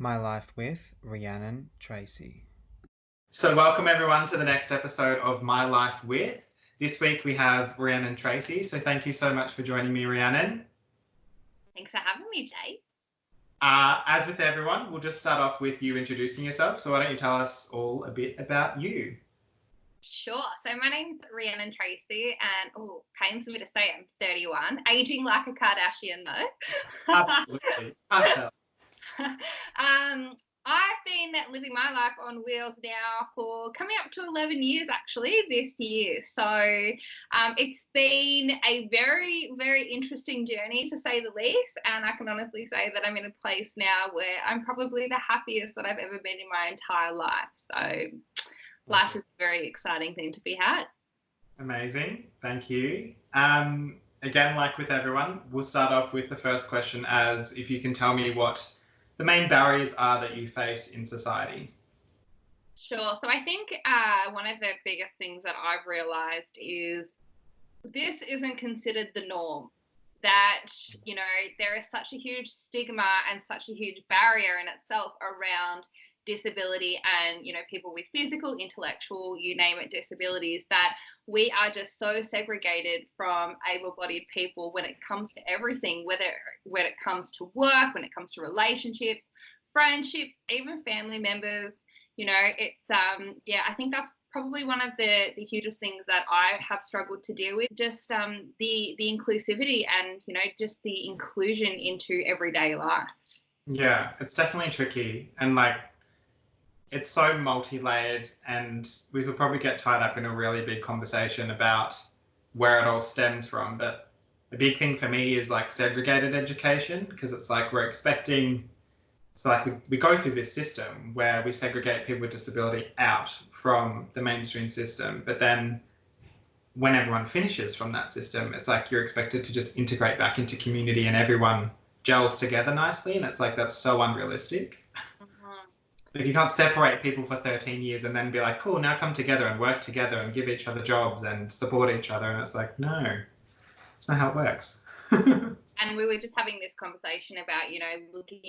My Life with Rhiannon Tracey. So welcome everyone to the next episode of My Life With. This week we have Rhiannon Tracey. So thank you so much for joining me, Rhiannon. Thanks for having me, Jay. As with everyone, we'll just start off with you introducing yourself. So why don't you tell us all a bit about you? Sure. So my name's Rhiannon Tracey and, pains me to say I'm 31. Aging like a Kardashian though. Absolutely. Can't tell. I've been living my life on wheels now for coming up to 11 years actually this year. So it's been a very, very interesting journey to say the least. And I can honestly say that I'm in a place now where I'm probably the happiest that I've ever been in my entire life. So life is a very exciting thing to be had. Amazing. Thank you. Again, like with everyone, we'll start off with the first question as if you can tell me what the main barriers are that you face in society. Sure. So I think one of the biggest things that I've realised is this isn't considered the norm. That, there is such a huge stigma and such a huge barrier in itself around disability and, people with physical, intellectual, you name it, disabilities, that we are just so segregated from able-bodied people when it comes to everything, whether when it comes to work, when it comes to relationships, friendships, even family members. It's I think that's probably one of the hugest things that I have struggled to deal with, just the inclusivity and, just the inclusion into everyday life. Yeah, it's definitely tricky. And it's so multi-layered, and we could probably get tied up in a really big conversation about where it all stems from. But a big thing for me is segregated education, because it's we're expecting, we go through this system where we segregate people with disability out from the mainstream system, but then when everyone finishes from that system, it's you're expected to just integrate back into community and everyone gels together nicely, and it's that's so unrealistic. If you can't separate people for 13 years and then be cool, now come together and work together and give each other jobs and support each other, and it's no, that's not how it works. And we were just having this conversation about, looking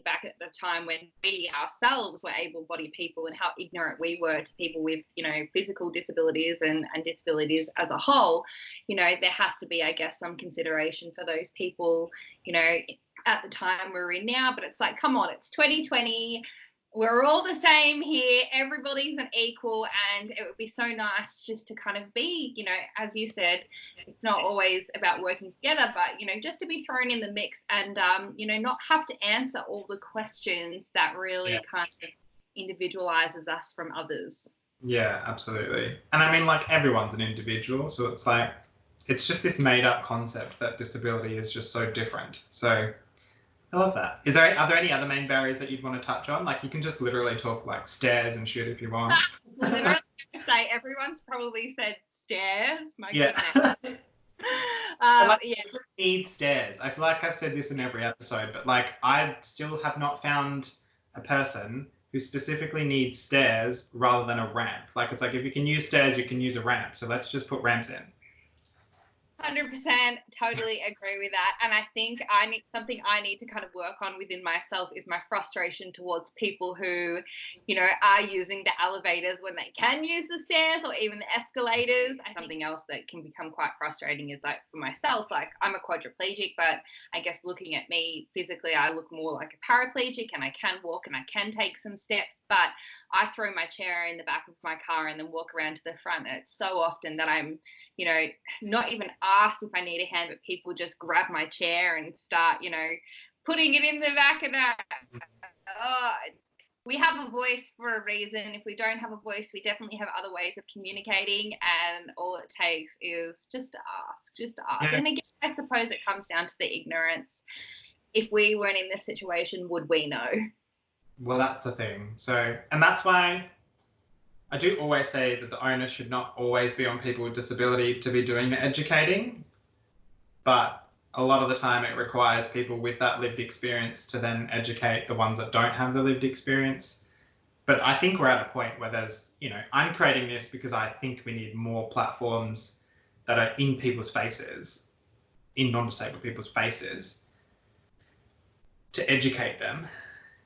back at the time when we ourselves were able-bodied people and how ignorant we were to people with, physical disabilities and disabilities as a whole. There has to be, I guess, some consideration for those people, at the time we're in now. But it's come on, it's 2020. We're all the same here. Everybody's an equal, and it would be so nice just to kind of be, as you said, it's not always about working together, but, just to be thrown in the mix and, not have to answer all the questions that really kind of individualizes us from others. Yeah, absolutely. And I mean, everyone's an individual, so it's just this made up concept that disability is just so different. So I love that. Are there any other main barriers that you'd want to touch on? You can just literally talk stairs and shit if you want. I was going to say, everyone's probably said stairs. My goodness. Need stairs. I feel like I've said this in every episode, but I still have not found a person who specifically needs stairs rather than a ramp. It's if you can use stairs, you can use a ramp. So let's just put ramps in. 100% totally agree with that. And I think something I need to kind of work on within myself is my frustration towards people who, are using the elevators when they can use the stairs or even the escalators. Something else that can become quite frustrating is for myself, I'm a quadriplegic, but I guess looking at me physically, I look more like a paraplegic, and I can walk and I can take some steps, but I throw my chair in the back of my car and then walk around to the front. It's so often that I'm, not even asked if I need a hand, but people just grab my chair and start, putting it in the back of that. We have a voice for a reason. If we don't have a voice, we definitely have other ways of communicating, and all it takes is just to ask. Yeah. And again, I suppose it comes down to the ignorance. If we weren't in this situation, would we know? Well, that's the thing. So, and that's why I do always say that the onus should not always be on people with disability to be doing the educating, but a lot of the time it requires people with that lived experience to then educate the ones that don't have the lived experience. But I think we're at a point where there's, I'm creating this because I think we need more platforms that are in people's faces, in non-disabled people's faces, to educate them.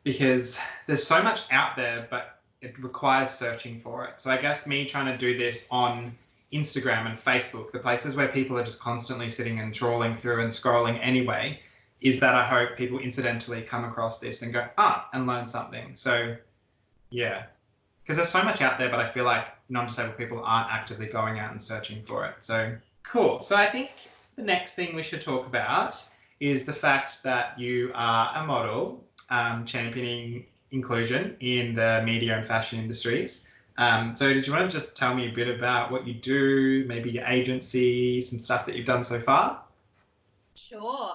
because there's so much out there, but it requires searching for it. So I guess me trying to do this on Instagram and Facebook, the places where people are just constantly sitting and trawling through and scrolling anyway, is that I hope people incidentally come across this and go, and learn something. So yeah, because there's so much out there, but I feel like non-disabled people aren't actively going out and searching for it. So cool. So I think the next thing we should talk about is the fact that you are a model championing inclusion in the media and fashion industries. So did you want to just tell me a bit about what you do, maybe your agency, some stuff that you've done so far? Sure.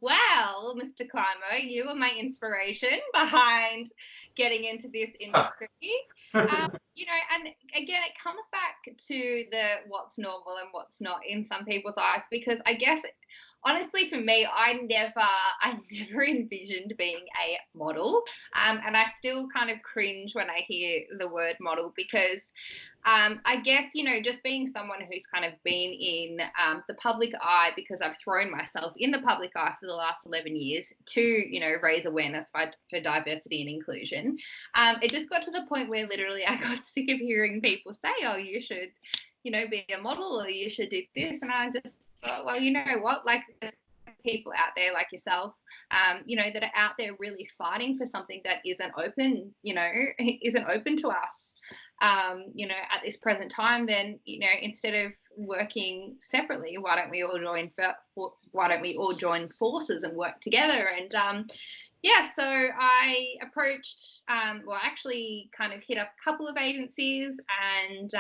Well, Mr. Clymo, you were my inspiration behind getting into this industry. And again, it comes back to the what's normal and what's not in some people's eyes, because I guess honestly, for me, I never envisioned being a model, and I still kind of cringe when I hear the word model, because I guess, just being someone who's kind of been in the public eye, because I've thrown myself in the public eye for the last 11 years to, raise awareness for diversity and inclusion. It just got to the point where literally I got sick of hearing people say, oh, you should, be a model, or you should do this. And I just thought, well, you know what, like, there's people out there like yourself, that are out there really fighting for something that isn't open, isn't open to us. At this present time, then, instead of working separately, why don't we all join forces and work together? And so I approached, actually kind of hit up a couple of agencies, and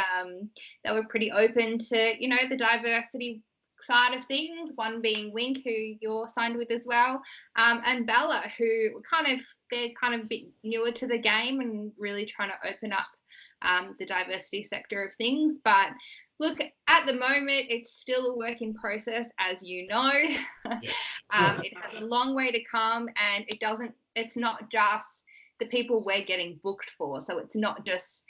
they were pretty open to, the diversity side of things, one being Wink, who you're signed with as well, and Bella, who they're kind of a bit newer to the game and really trying to open up the diversity sector of things. But look, at the moment, it's still a work in process, as you know. Yeah. It has a long way to come, and it's not just the people we're getting booked for. So it's not just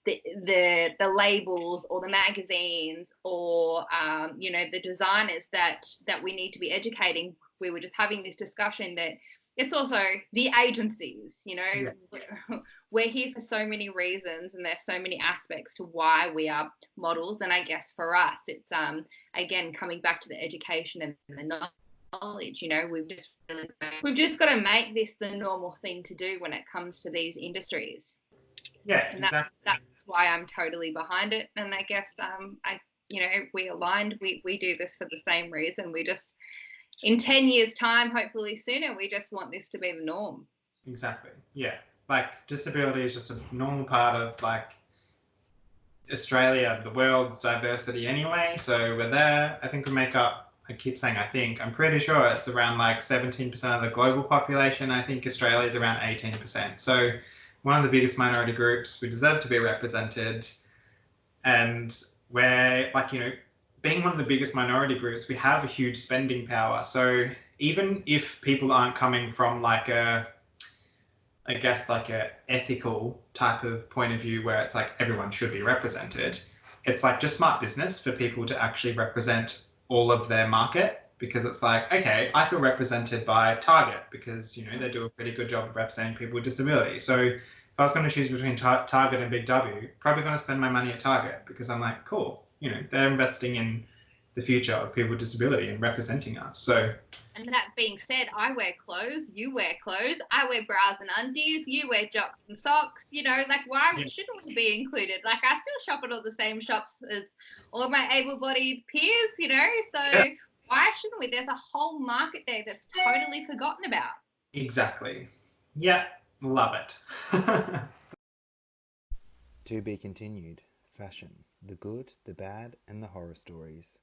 the labels or the magazines or the designers that we need to be educating. We were just having this discussion that it's also the agencies. Yeah. We're here for so many reasons, and there's so many aspects to why we are models. And I guess for us, it's again coming back to the education and the knowledge. We've just got to make this the normal thing to do when it comes to these industries. Yeah, and exactly. That's why I'm totally behind it. And I guess we aligned. We do this for the same reason. We just, in 10 years' time, hopefully sooner, we just want this to be the norm. Exactly. Yeah. Like, disability is just a normal part of, like, Australia, the world's diversity anyway. So we're there. I think we make up, I keep saying I'm pretty sure it's around like 17% of the global population. I think Australia is around 18%. So one of the biggest minority groups, we deserve to be represented. And we're, like, being one of the biggest minority groups, we have a huge spending power. So even if people aren't coming from like a ethical type of point of view where it's like everyone should be represented, it's like just smart business for people to actually represent all of their market, because it's like, okay, I feel represented by Target because, they do a pretty good job of representing people with disabilities. So if I was going to choose between Target and Big W, probably going to spend my money at Target, because I'm like, cool, they're investing in the future of people with disability and representing us. So, and that being said, I wear clothes, you wear clothes, I wear bras and undies, you wear jocks and socks, why shouldn't we be included? Like, I still shop at all the same shops as all my able-bodied peers, so why shouldn't we? There's a whole market there that's totally forgotten about. Exactly. Yeah, love it. To be continued. Fashion. The good, the bad, and the horror stories.